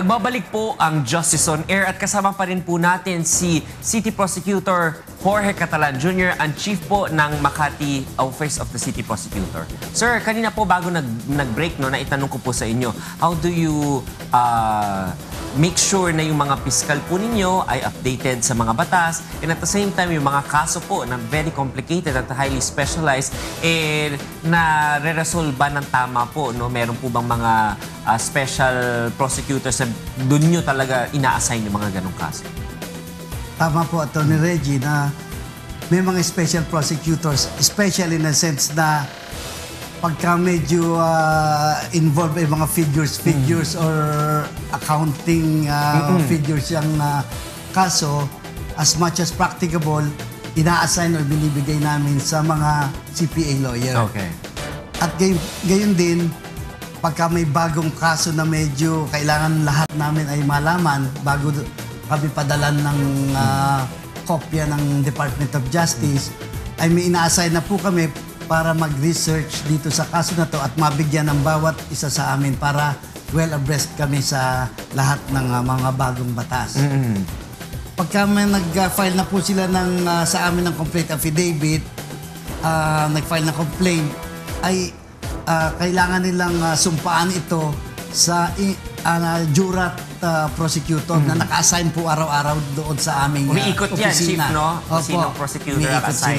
Nagbabalik po ang Justice on Air at kasama pa rin po natin si City Prosecutor Jorge Catalan Jr., ang Chief po ng Makati Office of the City Prosecutor. Sir, kanina po bago nag-break, no, naitanong ko po sa inyo, how do you make sure na yung mga piskal po ninyo ay updated sa mga batas, and at the same time, yung mga kaso po na very complicated at highly specialized, na re-resolve ng tama po, no? Meron po bang mga special prosecutors na doon nyo talaga ina-assign yung mga ganong kaso? Tama po, Atty. Reggie, na may mga special prosecutors, especially in the sense na pagka medyo involved yung mga figures or accounting figures yung kaso, as much as practicable, ina-assign or binibigay namin sa mga CPA lawyer. Okay. At gayon din, pagka may bagong kaso na medyo kailangan lahat namin ay malaman bago kami padalan ng kopya ng Department of Justice, ay may ina-assign na po kami para mag-research dito sa kaso na to at mabigyan ng bawat isa sa amin para well abreast kami sa lahat ng mga bagong batas. Pagka may nag-file na po sila sa amin ng complaint affidavit, nag-file na complaint, ay kailangan nilang sumpaan ito sa jurat prosecutor na naka-assign po araw-araw doon sa aming umiikot yan, Chief, no? Opo, sinong prosecutor naka-assign?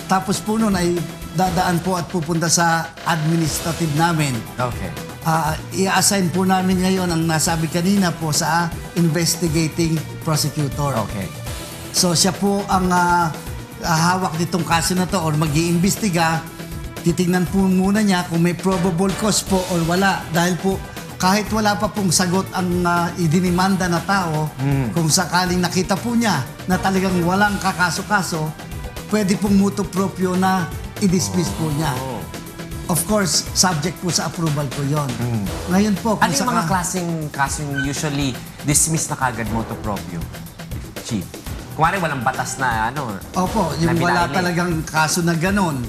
Tapos po nun ay dadaan po at pupunta sa administrative namin. Okay. I-assign po namin ngayon ang nasabi kanina po sa investigating prosecutor. Okay. So siya po ang hawak nitong kaso na to or mag-iimbestiga. Titingnan po muna niya kung may probable cause po or wala. Dahil po kahit wala pa pong sagot ang idinimanda na tao, kung sakaling nakita po niya na talagang walang kakaso-kaso, pwede pong mutuo proprio na i-dismiss po niya. Of course, subject po sa approval po yon. Ngayon po, kung ano yung mga klaseng kaso usually dismiss na kagad motu proprio, Chief? Kumari walang batas na ano. Opo, yung wala talagang kaso na ganon.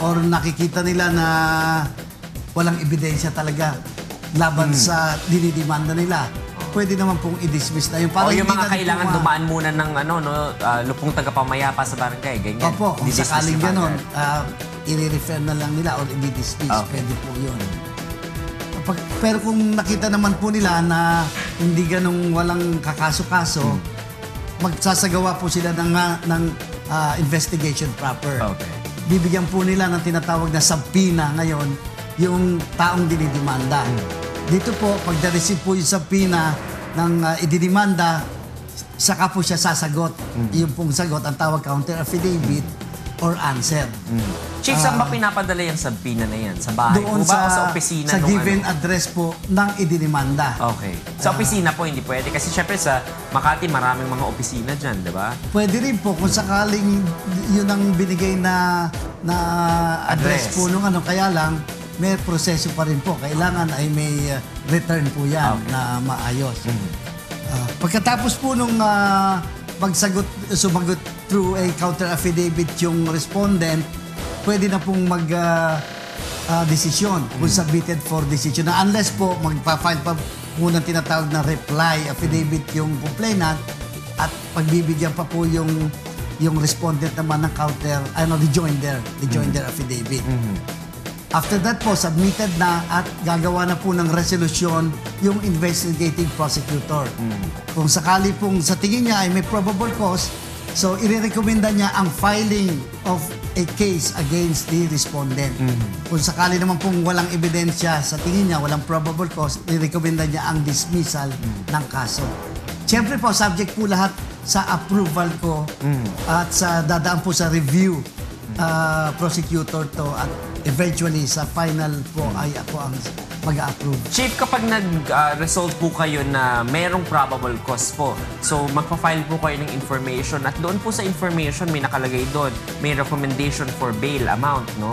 Or nakikita nila na walang ebidensya talaga laban sa dinidimanda nila. Pwede naman pong i-dismiss na yung parang yung mga kailangan dumaan muna ng lupong tagapamayapa sa barangay, ganyan. Opo, kung sakaling ganon, i-refer na lang nila or i-dismiss. Okay. Pwede po yun. Pero kung nakita naman po nila na hindi ganong walang kakaso-kaso, magsasagawa po sila ng investigation proper. Okay. Bibigyan po nila ng tinatawag na subpoena ngayon yung taong dinidimanda. Dito po, pag na-receive po yung subpoena ng ididimanda, saka po siya sasagot. Yung pong sagot, ang tawag counter affidavit or answer. Chief, saan ba pinapadala yung subpoena na yan? Sa bahay po ba o sa opisina? Sa given address po ng idinimanda. Okay. Sa opisina po hindi pwede. Kasi syempre sa Makati maraming mga opisina dyan, di ba? Pwede rin po kung sakaling yun ang binigay na address po nung kaya lang, may proseso pa rin po. Kailangan ay may return po yan na maayos. Pagkatapos po nung sumagot through a counter affidavit yung respondent, pwede na pong mag-desisyon kung submitted for decision. Na unless po magpa-file pa muna tinatawag na reply affidavit yung complainant at pagbibigyan pa po yung respondent naman ng counter, rejoinder affidavit. After that po, submitted na at gagawa na po ng resolution yung investigating prosecutor. Kung sakali pong sa tingin niya ay may probable cause, so irerekomenda niya ang filing of a case against the respondent. Kung sakali naman pong walang ebidensya sa tingin niya, walang probable cause, irekomenda niya ang dismissal ng kaso. Siyempre po, subject po lahat sa approval ko at dadaan po sa review prosecutor to at eventually sa final po ay ako ang mag-approve. Chief, kapag nag-resolve po kayo na merong probable cause po, so magpa-file po kayo ng information at doon po sa information may nakalagay doon, may recommendation for bail amount, no?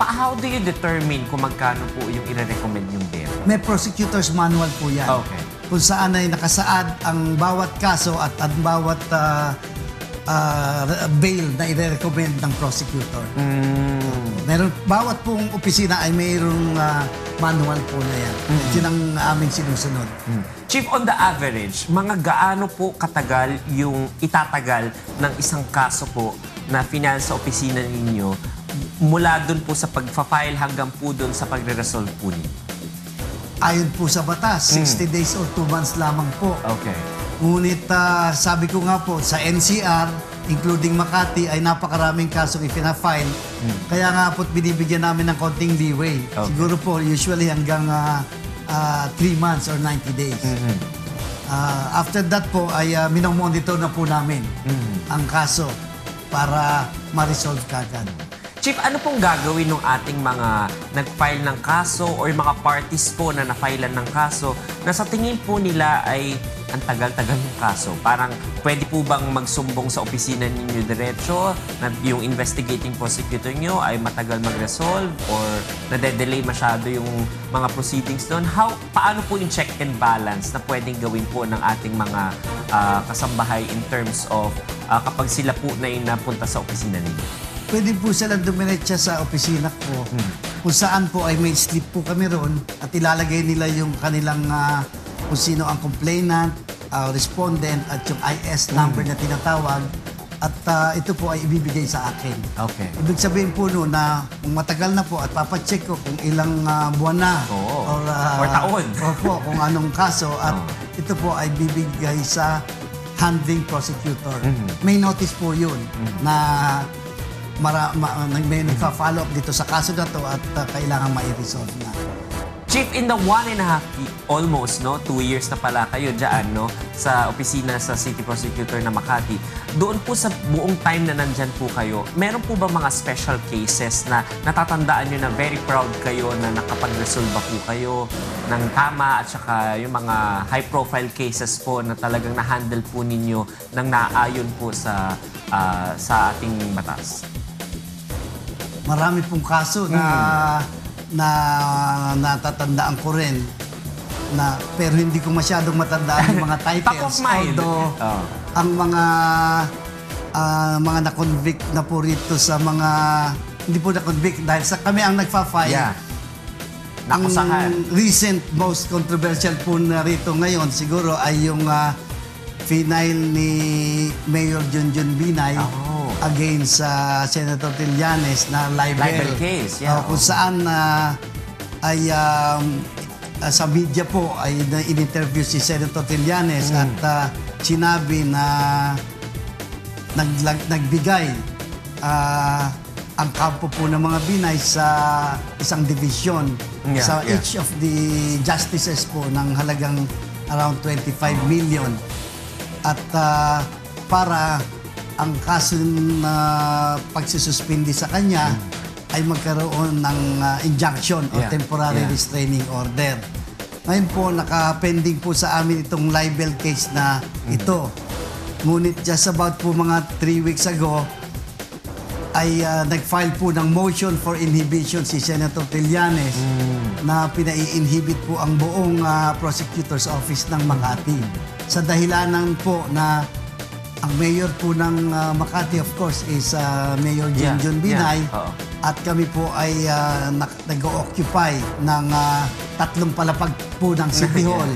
How do you determine kung magkano po yung i-recommend yung bail? May prosecutor's manual po yan. Okay. Kung saan ay nakasaad ang bawat kaso at ang bawat bail na i-recommend ng prosecutor. Meron, bawat pong opisina ay mayroong manual po na yan. Yun ang aming sinusunod. Chief, on the average, mga gaano po katagal yung itatagal ng isang kaso po na finance sa opisina ninyo mula dun po sa pag-file hanggang po dun sa pagre-resolve po ninyo? Ayon po sa batas, 60 days or 2 months lamang po. Okay. Ngunit sabi ko nga po, sa NCR, including Makati, ay napakaraming kasong ipina-file. Kaya nga po binibigyan namin ng konting leeway. Okay. Siguro po, usually hanggang 3 months or 90 days. After that po, ay minomonitor na po namin ang kaso para ma-resolve kagad. Chief, ano pong gagawin ng ating mga nag-file ng kaso or mga parties po na na-filean ng kaso na sa tingin po nila ay ang tagal-tagal ng kaso? Parang pwede po bang magsumbong sa opisina ninyo diretso na yung investigating prosecutor nyo ay matagal mag-resolve or nade-delay masyado yung mga proceedings doon? Paano po yung check and balance na pwedeng gawin po ng ating mga kasambahay in terms of kapag sila po na yung napunta sa opisina ninyo? Pwede po silang dumiretsa sa opisina ko kung saan po ay may slip po kami ron at ilalagay nila yung kanilang kung sino ang complainant, respondent at yung IS number na tinatawag at ito po ay ibibigay sa akin. Okay. Ibig sabihin po no na kung matagal na po at papacheck ko kung ilang buwan na or taon. Opo, kung anong kaso at ito po ay bibigay sa handling prosecutor. May notice po yun na may nagpa-follow up dito sa kaso na to at kailangan ma-resolve na. Chief, in the 1.5 almost, 2 years na pala kayo dyan, sa opisina sa City Prosecutor na Makati. Doon po sa buong time na nandyan po kayo, meron po ba mga special cases na natatandaan nyo na very proud kayo na nakapag-resolve po kayo ng tama at saka yung mga high-profile cases po na talagang na-handle po ninyo ng naayon po sa ating batas? Marami pong kaso na natatandaan ko rin pero hindi ko masyadong matandaan yung mga titles. Top of mind. Although ang mga na-convict na po rito sa mga hindi po na-convict dahil sa kami ang nagfa-file. Yeah. Ang Nakusahan. recent most controversial po na rito ngayon siguro ay yung final ni Mayor Junjun Binay against Senator Trillanes na libel case, yeah. Kung saan ay sa media po ay in-interview si Senator Trillanes at sinabi na nagbigay ang kampo po ng mga Binay sa isang division sa each of the justices po ng halagang around 25 million at para ang kaso na pagsususpindi sa kanya ay magkaroon ng injunction o temporary restraining order. Ngayon po, nakapending po sa amin itong libel case na ito. Ngunit just about po mga 3 weeks ago, ay nag-file po ng motion for inhibition si Senator Trillanes na pinai-inhibit po ang buong prosecutor's office ng Makati. Sa dahilanan po na ang mayor po ng Makati, of course, is Mayor Junjun Binay. At kami po ay nag-occupy ng 3 palapag po ng City Hall.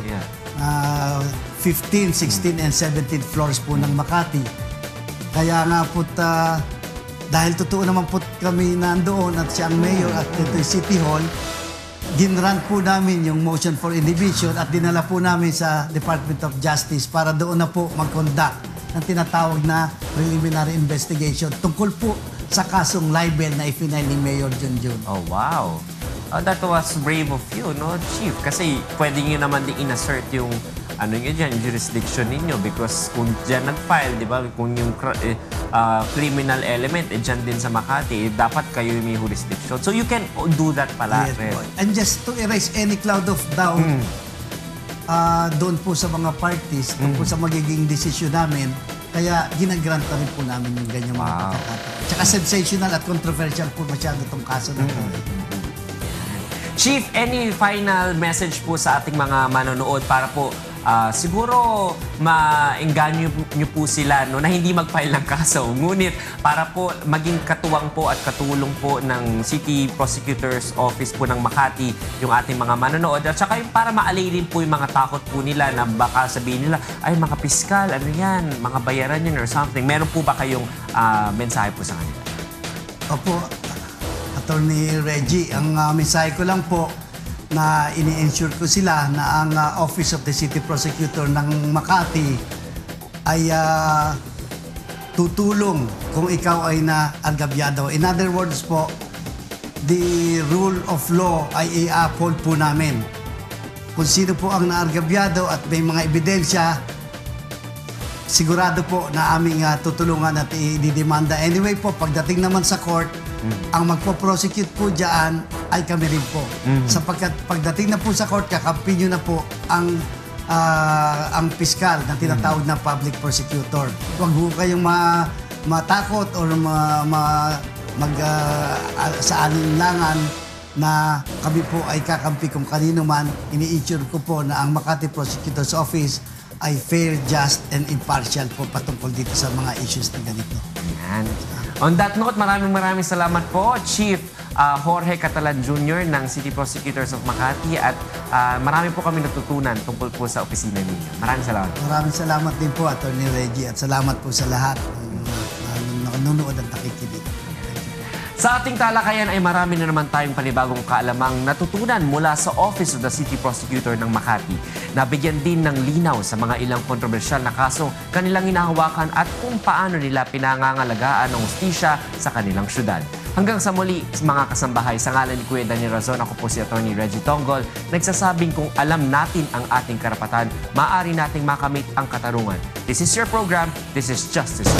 15, 16, and 17 floors po ng Makati. Kaya nga po, dahil totoo naman po kami nandoon at siya ang mayor at ito yung City Hall, ginrant po namin yung motion for inhibition at dinala po namin sa Department of Justice para doon na po mag-conduct ng tinatawag na preliminary investigation tungkol po sa kasong libel na ifinile ni Mayor Junjun. Oh, wow. That was brave of you, Chief? Kasi pwede nyo naman din in-assert yung jurisdiction ninyo because kung dyan nag-file, di ba, kung yung criminal element, dyan din sa Makati, dapat kayo may jurisdiction. So you can do that pala. Yes, and just to erase any cloud of doubt, doon po sa mga parties, tungkol sa magiging desisyon namin, kaya ginagrant rin po namin yung ganyan mga pagkakataon. Tsaka sensational at controversial po masyado itong kaso na ito. Chief, any final message po sa ating mga manonood para po siguro maengganyo nyo po sila no, na hindi mag-file ng kaso. Ngunit para po maging katuwang po at katulong po ng City Prosecutor's Office po ng Makati yung ating mga manonood. At saka yung para maalay din po yung mga takot po nila na baka sabihin nila, ay mga piskal, ano yan, mga bayaran yan or something. Meron po ba kayong mensahe po sa kanila? Opo, Attorney Reggie, ang mensahe ko lang po na ini-ensure ko sila na ang Office of the City Prosecutor ng Makati ay tutulong kung ikaw ay na-agabyado. In other words po, the rule of law ay i-uphold po namin. Kung sino po ang na-agabyado at may mga ebidensya, sigurado po na aming tutulungan at i-demanda. Anyway po, pagdating naman sa court, ang magpo-prosecute po dyan ay kami rin po. Sapagkat pagdating na po sa court, kakampi nyo na po ang piskal na tinatawag na public prosecutor. Huwag po kayong matakot o sa alinlangan na kami po ay kakampi kung kanino man. Ini-ensure ko po na ang Makati Prosecutor's Office ay fair, just, and impartial po patungkol dito sa mga issues na ganito. Yan. On that note, maraming salamat po, Chief Jorge Catalan Jr. ng City Prosecutors of Makati at marami po kami natutunan tungkol po sa opisina ninyo. Maraming salamat. Maraming salamat din po, Atty. Reggie, at salamat po sa lahat ng nanonood at nakikinig. Sa ating talakayan ay marami na naman tayong panibagong kaalamang natutunan mula sa Office of the City Prosecutor ng Makati. Nabigyan din ng linaw sa mga ilang kontrobersyal na kaso kanilang hinahawakan at kung paano nila pinangangalagaan ng hustisya sa kanilang syudad. Hanggang sa muli, mga kasambahay, sa ngalan ni Kuya Danny Razon, ako po si Atty. Reggie Tonggol, nagsasabing kung alam natin ang ating karapatan, maaari nating makamit ang katarungan. This is your program. This is Justice.